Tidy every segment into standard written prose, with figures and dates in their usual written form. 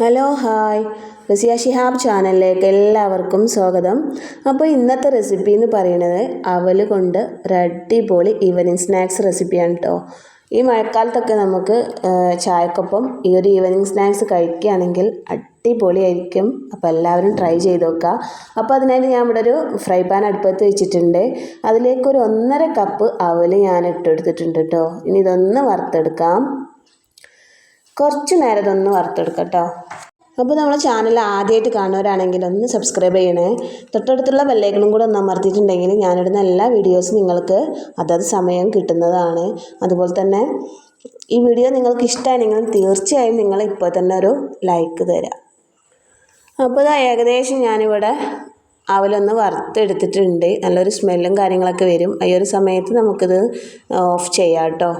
Hello hi Raziya Shihab ചാനലിലേക്ക് എല്ലാവർക്കും സ്വാഗതം. അപ്പോൾ ഇന്നത്തെ റെസിപ്പി എന്ന് പറയുന്നത് അവൽ കൊണ്ട് ഒരു അടിപൊളി ഈവനിങ് സ്നാക്സ് റെസിപ്പിയാണ് കേട്ടോ. ഈ മഴക്കാലത്തൊക്കെ നമുക്ക് ചായക്കൊപ്പം ഈ ഒരു ഈവനിങ് സ്നാക്സ് കഴിക്കുകയാണെങ്കിൽ അടിപൊളിയായിരിക്കും. അപ്പോൾ എല്ലാവരും ട്രൈ ചെയ്ത് നോക്കുക. അപ്പോൾ അതിനായിട്ട് ഞാൻ ഇവിടെ ഒരു ഫ്രൈ പാൻ അടുപ്പത്ത് വെച്ചിട്ടുണ്ട്. അതിലേക്ക് ഒരു 1.5 കപ്പ് അവൽ ഞാൻ ഇട്ടെടുത്തിട്ടുണ്ട് കേട്ടോ. ഇനി ഇതൊന്ന് വറുത്തെടുക്കാം. കുറച്ച് നേരം ഇതൊന്ന് വറുത്തെടുക്കാം കേട്ടോ. അപ്പോൾ നമ്മളെ ചാനൽ ആദ്യമായിട്ട് കാണുന്നവരാണെങ്കിൽ ഒന്ന് സബ്സ്ക്രൈബ് ചെയ്യണേ. തൊട്ടടുത്തുള്ള ബെല്ലൈക്കണും കൂടെ ഒന്ന് അമർത്തിയിട്ടുണ്ടെങ്കിൽ ഞാനിടുന്ന എല്ലാ വീഡിയോസും നിങ്ങൾക്ക് അതത് സമയം കിട്ടുന്നതാണ്. അതുപോലെ തന്നെ ഈ വീഡിയോ നിങ്ങൾക്ക് ഇഷ്ടമാണെങ്കിൽ തീർച്ചയായും നിങ്ങൾ ഇപ്പോൾ തന്നെ ഒരു ലൈക്ക് തരാം. അപ്പോൾ ഇതാ ഏകദേശം ഞാനിവിടെ അവലൊന്ന് വറുത്തെടുത്തിട്ടുണ്ട്. നല്ലൊരു സ്മെല്ലും കാര്യങ്ങളൊക്കെ വരും. ഈ ഒരു സമയത്ത് നമുക്കിത് ഓഫ് ചെയ്യാം കേട്ടോ.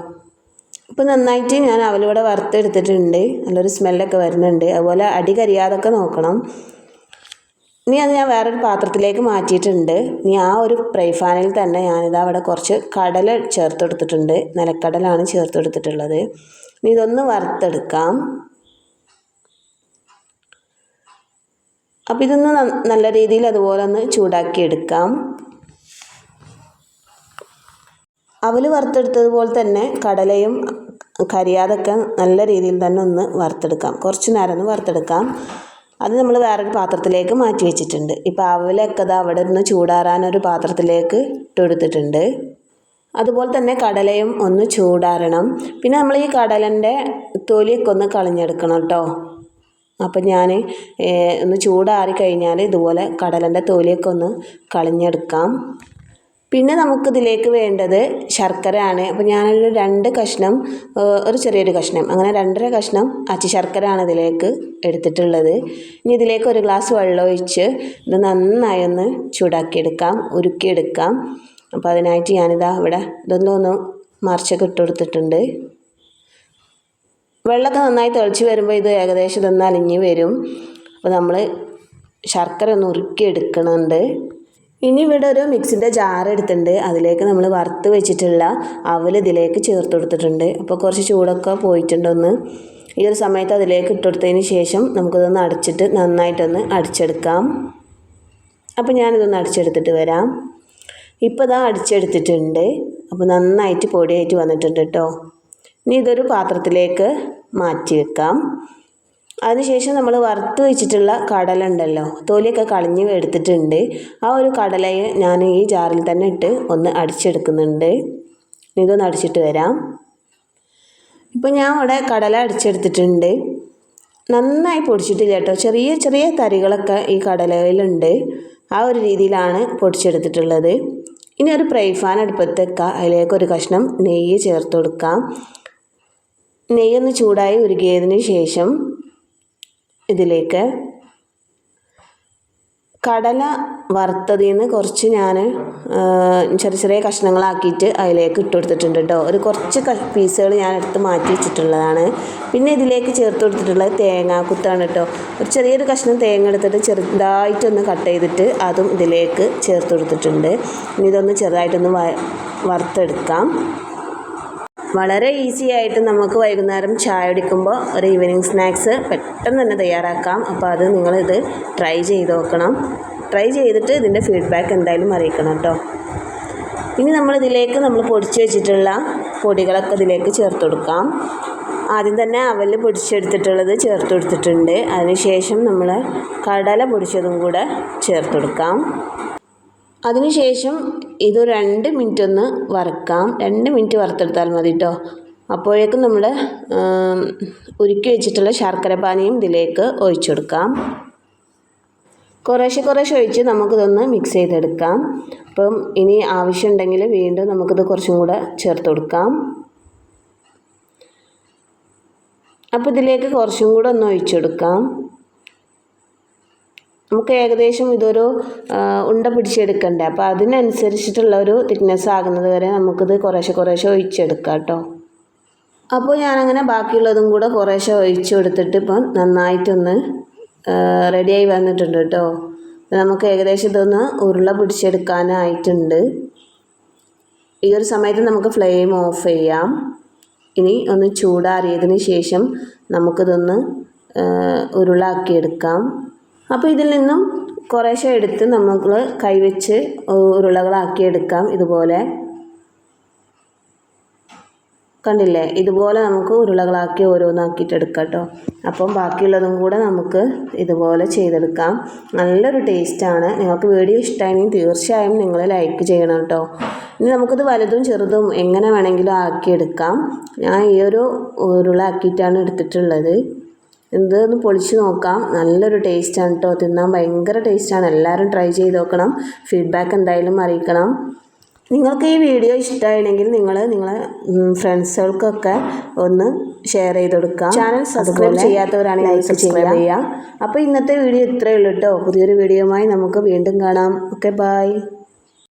ഇപ്പോൾ നന്നായിട്ട് ഞാൻ അവലിവിടെ വറുത്തെടുത്തിട്ടുണ്ട്. നല്ലൊരു സ്മെല്ലൊക്കെ വരുന്നുണ്ട്. അതുപോലെ അടി കരിയാതൊക്കെ നോക്കണം. ഇനി അത് ഞാൻ വേറൊരു പാത്രത്തിലേക്ക് മാറ്റിയിട്ടുണ്ട്. ഇനി ആ ഒരു ഫ്രൈ പാനിൽ തന്നെ ഞാനിതാ അവിടെ കുറച്ച് കടല ചേർത്തെടുത്തിട്ടുണ്ട്. നിലക്കടലാണ് ചേർത്തെടുത്തിട്ടുള്ളത്. ഇനി ഇതൊന്ന് വറുത്തെടുക്കാം. അപ്പോൾ ഇതൊന്ന് നല്ല രീതിയിൽ അതുപോലെ ഒന്ന് ചൂടാക്കിയെടുക്കാം. അവൽ വറുത്തെടുത്തതുപോലെ തന്നെ കടലയും കരിയാതൊക്കെ നല്ല രീതിയിൽ തന്നെ ഒന്ന് വറുത്തെടുക്കാം. കുറച്ച് നേരം ഒന്ന് വറുത്തെടുക്കാം. അത് നമ്മൾ വേറൊരു പാത്രത്തിലേക്ക് മാറ്റി വെച്ചിട്ടുണ്ട്. ഇപ്പോൾ അവലൊക്കെ അവിടെ നിന്ന് ചൂടാറാനൊരു പാത്രത്തിലേക്ക് ഇട്ടെടുത്തിട്ടുണ്ട്. അതുപോലെ തന്നെ കടലയും ഒന്ന് ചൂടാറണം. പിന്നെ നമ്മൾ ഈ കടലൻ്റെ തൊലിയൊക്കെ ഒന്ന് കളഞ്ഞെടുക്കണം കേട്ടോ. അപ്പം ഞാൻ ഒന്ന് ചൂടാറി കഴിഞ്ഞാൽ ഇതുപോലെ കടലൻ്റെ തൊലിയൊക്കെ ഒന്ന് കളഞ്ഞെടുക്കാം. പിന്നെ നമുക്കിതിലേക്ക് വേണ്ടത് ശർക്കരയാണ്. അപ്പോൾ ഞാനൊരു 2 കഷ്ണം, ഒരു ചെറിയൊരു കഷ്ണം, അങ്ങനെ 2.5 കഷ്ണം അച്ചി ശർക്കരയാണ് ഇതിലേക്ക് എടുത്തിട്ടുള്ളത്. ഇനി ഇതിലേക്ക് 1 ഗ്ലാസ് വെള്ളം ഒഴിച്ച് ഇത് നന്നായി ഒന്ന് ചൂടാക്കിയെടുക്കാം, ഉരുക്കിയെടുക്കാം. അപ്പോൾ അതിനായിട്ട് ഞാനിതാ ഇവിടെ ഇതൊന്ന് മറിച്ചൊക്കെ ഇട്ട് കൊടുത്തിട്ടുണ്ട്. വെള്ളമൊക്കെ നന്നായി തിളച്ച് വരുമ്പോൾ ഇത് ഏകദേശം ഇതൊന്ന് അലിഞ്ഞ് വരും. അപ്പോൾ നമ്മൾ ശർക്കര ഒന്ന് ഉരുക്കിയെടുക്കുന്നുണ്ട്. ഇനി ഇവിടെ ഒരു മിക്സിൻ്റെ ജാർ എടുത്തിട്ടുണ്ട്. അതിലേക്ക് നമ്മൾ വറുത്ത് വെച്ചിട്ടുള്ള അവൽ ഇതിലേക്ക് ചേർത്ത് കൊടുത്തിട്ടുണ്ട്. അപ്പോൾ കുറച്ച് ചൂടൊക്കെ പോയിട്ടുണ്ടൊന്ന്. ഈ ഒരു സമയത്ത് അതിലേക്ക് ഇട്ടുകൊടുത്തതിന് ശേഷം നമുക്കിതൊന്ന് അടച്ചിട്ട് നന്നായിട്ടൊന്ന് അടിച്ചെടുക്കാം. അപ്പോൾ ഞാനിതൊന്ന് അടിച്ചെടുത്തിട്ട് വരാം. ഇപ്പോൾ ഇതാ അടിച്ചെടുത്തിട്ടുണ്ട്. അപ്പോൾ നന്നായിട്ട് പൊടിയായിട്ട് വന്നിട്ടുണ്ട് കേട്ടോ. ഇനി ഇതൊരു പാത്രത്തിലേക്ക് മാറ്റി വെക്കാം. അതിനുശേഷം നമ്മൾ വറുത്ത് വെച്ചിട്ടുള്ള കടല ഉണ്ടല്ലോ, തൊലിയൊക്കെ കളഞ്ഞ് എടുത്തിട്ടുണ്ട്. ആ ഒരു കടലയെ ഞാൻ ഈ ജാറിൽ തന്നെ ഇട്ട് ഒന്ന് അടിച്ചെടുക്കുന്നുണ്ട്. ഇതൊന്ന് അടിച്ചിട്ട് വരാം. ഇപ്പോൾ ഞാൻ ഇവിടെ കടല അടിച്ചെടുത്തിട്ടുണ്ട്. നന്നായി പൊടിച്ചിട്ടില്ല കേട്ടോ. ചെറിയ ചെറിയ തരികളൊക്കെ ഈ കടലയിലുണ്ട്. ആ ഒരു രീതിയിലാണ് പൊടിച്ചെടുത്തിട്ടുള്ളത്. ഇനി ഒരു ഫ്രൈ പാൻ അടുപ്പത്ത് വെക്കുക. അതിലേക്ക് 1 കഷ്ണം നെയ്യ് ചേർത്ത് കൊടുക്കാം. നെയ്യൊന്ന് ചൂടായി ഉരുകിയതിന് ശേഷം ഇതിലേക്ക് കടല വറുത്തതിൽ നിന്ന് കുറച്ച് ഞാൻ ചെറിയ ചെറിയ കഷ്ണങ്ങളാക്കിയിട്ട് അതിലേക്ക് ഇട്ട് കൊടുത്തിട്ടുണ്ട് കേട്ടോ. ഒരു കുറച്ച് പീസുകൾ ഞാൻ എടുത്ത് മാറ്റി വെച്ചിട്ടുള്ളതാണ്. പിന്നെ ഇതിലേക്ക് ചേർത്ത് കൊടുത്തിട്ടുള്ളത് തേങ്ങാക്കുത്താണ് കേട്ടോ. ഒരു ചെറിയൊരു കഷ്ണം തേങ്ങ എടുത്തിട്ട് ചെറുതായിട്ടൊന്ന് കട്ട് ചെയ്തിട്ട് അതും ഇതിലേക്ക് ചേർത്ത് കൊടുത്തിട്ടുണ്ട്. ഇനി ഇതൊന്ന് ചെറുതായിട്ടൊന്ന് വറുത്തെടുക്കാം. വളരെ ഈസി ആയിട്ട് നമുക്ക് വൈകുന്നേരം ചായ കുടിക്കുമ്പോൾ ഒരു ഈവനിങ് സ്നാക്സ് പെട്ടെന്ന് തന്നെ തയ്യാറാക്കാം. അപ്പോൾ അത് നിങ്ങളിത് ട്രൈ ചെയ്ത് നോക്കണം. ട്രൈ ചെയ്തിട്ട് ഇതിൻ്റെ ഫീഡ്ബാക്ക് എന്തായാലും അറിയിക്കണം കേട്ടോ. ഇനി നമ്മൾ പൊടിച്ച് വെച്ചിട്ടുള്ള പൊടികളൊക്കെ ഇതിലേക്ക് ചേർത്ത് കൊടുക്കാം. ആദ്യം തന്നെ അവൽ പൊടിച്ചെടുത്തിട്ടുള്ളത് ചേർത്ത് കൊടുത്തിട്ടുണ്ട്. അതിനുശേഷം നമ്മൾ കടല പൊടിച്ചതും കൂടെ ചേർത്ത് കൊടുക്കാം. അതിനുശേഷം ഇത് 2 മിനിറ്റ് ഒന്ന് വറുക്കാം. 2 മിനിറ്റ് വറുത്തെടുത്താൽ മതി കേട്ടോ. അപ്പോഴേക്കും നമ്മൾ ഉരുക്കി വെച്ചിട്ടുള്ള ശർക്കര പാനിയും ഇതിലേക്ക് ഒഴിച്ചു കൊടുക്കാം. കുറേശ്ശെ ഒഴിച്ച് നമുക്കിതൊന്ന് മിക്സ് ചെയ്തെടുക്കാം. അപ്പം ഇനി ആവശ്യമുണ്ടെങ്കിൽ വീണ്ടും നമുക്കിത് കുറച്ചും കൂടെ ചേർത്ത് കൊടുക്കാം. അപ്പോൾ ഇതിലേക്ക് കുറച്ചും കൂടെ ഒന്ന് ഒഴിച്ചു കൊടുക്കാം. നമുക്ക് ഏകദേശം ഇതൊരു ഉണ്ട പിടിച്ചെടുക്കണ്ടേ. അപ്പോൾ അതിനനുസരിച്ചിട്ടുള്ള ഒരു തിക്നെസ് ആകുന്നത് വരെ നമുക്കിത് കുറേശ്ശെ ഒഴിച്ചെടുക്കാം കേട്ടോ. അപ്പോൾ ഞാനങ്ങനെ ബാക്കിയുള്ളതും കൂടെ കുറേശ്ശെ ഒഴിച്ചു കൊടുത്തിട്ട് ഇപ്പം നന്നായിട്ടൊന്ന് റെഡിയായി വന്നിട്ടുണ്ട് കേട്ടോ. നമുക്ക് ഏകദേശം ഇതൊന്ന് ഉരുള പിടിച്ചെടുക്കാനായിട്ടുണ്ട്. ഈ ഒരു സമയത്ത് നമുക്ക് ഫ്ലെയിം ഓഫ് ചെയ്യാം. ഇനി ഒന്ന് ചൂടാറിയതിന് ശേഷം നമുക്കിതൊന്ന് ഉരുളാക്കിയെടുക്കാം. അപ്പോൾ ഇതിൽ നിന്നും കുറേശ്ശെ എടുത്ത് നമ്മൾ കൈവച്ച് ഉരുളകളാക്കിയെടുക്കാം. ഇതുപോലെ കണ്ടില്ലേ, ഇതുപോലെ നമുക്ക് ഉരുളകളാക്കി ഓരോന്നാക്കിയിട്ട് എടുക്കാം കേട്ടോ. അപ്പം ബാക്കിയുള്ളതും കൂടെ നമുക്ക് ഇതുപോലെ ചെയ്തെടുക്കാം. നല്ലൊരു ടേസ്റ്റാണ്. നിങ്ങൾക്ക് വീഡിയോ ഇഷ്ടമായെങ്കിൽ തീർച്ചയായും നിങ്ങൾ ലൈക്ക് ചെയ്യണം കേട്ടോ. ഇനി നമുക്കിത് വലുതും ചെറുതും എങ്ങനെ വേണമെങ്കിലും ആക്കിയെടുക്കാം. ഞാൻ ഈ ഒരു ഉരുളാക്കിയിട്ടാണ് എടുത്തിട്ടുള്ളത്. ഇതൊന്ന് പൊളിച്ച് നോക്കാം. നല്ലൊരു ടേസ്റ്റാണ് കേട്ടോ. തിന്നാൻ ഭയങ്കര ടേസ്റ്റാണ്. എല്ലാവരും ട്രൈ ചെയ്ത് നോക്കണം. ഫീഡ്ബാക്ക് എന്തായാലും അറിയിക്കണം. നിങ്ങൾക്ക് ഈ വീഡിയോ ഇഷ്ടമായിരുന്നെങ്കിൽ നിങ്ങളെ ഫ്രണ്ട്സുകൾക്കൊക്കെ ഒന്ന് ഷെയർ ചെയ്ത് കൊടുക്കാം. ചാനൽ സബ്സ്ക്രൈബ് ചെയ്യാത്തവരാണെങ്കിൽ സബ്സ്ക്രൈബ് ചെയ്യാം. അപ്പോൾ ഇന്നത്തെ വീഡിയോ ഇത്രയേ ഉള്ളൂ കേട്ടോ. പുതിയൊരു വീഡിയോയുമായി നമുക്ക് വീണ്ടും കാണാം. Okay, by.